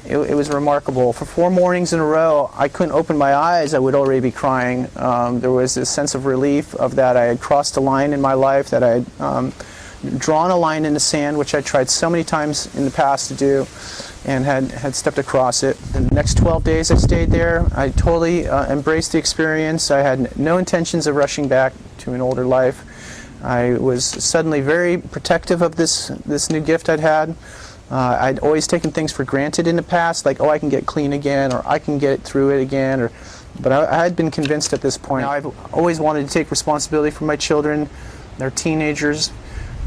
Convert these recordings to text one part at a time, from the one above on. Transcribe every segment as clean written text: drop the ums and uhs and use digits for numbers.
it was remarkable. For 4 mornings in a row, I couldn't open my eyes. I would already be crying. There was this sense of relief of that I had crossed a line in my life, that I had drawn a line in the sand, which I tried so many times in the past to do, and had stepped across it. In the next 12 days I stayed there. I totally embraced the experience. I had no intentions of rushing back to an older life. I was suddenly very protective of this new gift I'd had. I'd always taken things for granted in the past, like, oh, I can get clean again, or I can get through it again, but I had been convinced at this point. Now, I've always wanted to take responsibility for my children. They're teenagers.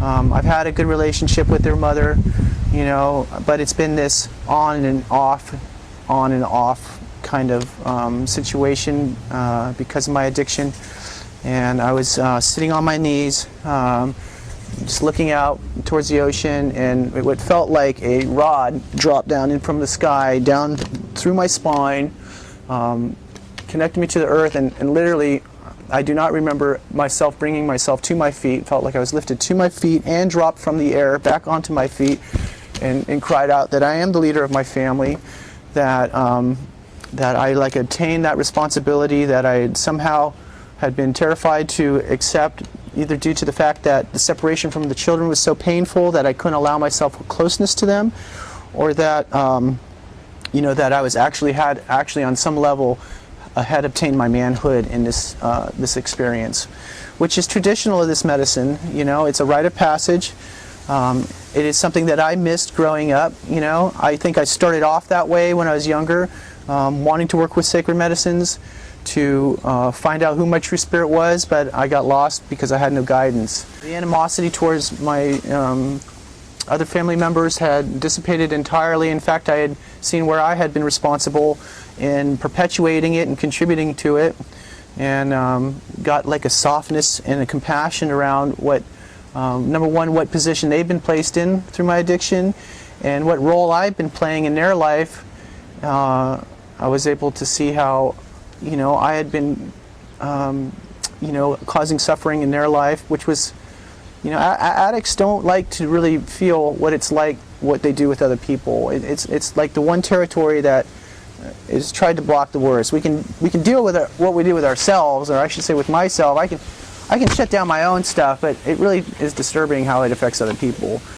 I've had a good relationship with their mother, you know, but it's been this on and off kind of situation because of my addiction. And I was sitting on my knees, just looking out towards the ocean, and what felt like a rod dropped down in from the sky, down through my spine, connected me to the earth, and literally, I do not remember myself bringing myself to my feet. It felt like I was lifted to my feet and dropped from the air back onto my feet, and cried out that I am the leader of my family, that I obtained that responsibility that I somehow had been terrified to accept, either due to the fact that the separation from the children was so painful that I couldn't allow myself closeness to them, or that you know, that I was actually on some level had obtained my manhood in this experience, which is traditional of this medicine. You know, it's a rite of passage. It is something that I missed growing up. You know, I think I started off that way when I was younger, wanting to work with sacred medicines, to find out who my true spirit was, but I got lost because I had no guidance. The animosity towards my other family members had dissipated entirely. In fact, I had seen where I had been responsible in perpetuating it and contributing to it, and got like a softness and a compassion around what, number one, what position they've been placed in through my addiction, and what role I've been playing in their life. I was able to see how, you know, I had been, you know, causing suffering in their life, which was, you know, addicts don't like to really feel what it's like, what they do with other people. It's like the one territory that is tried to block the worst. We can deal with what we do with ourselves, or I should say with myself. I can shut down my own stuff, but it really is disturbing how it affects other people.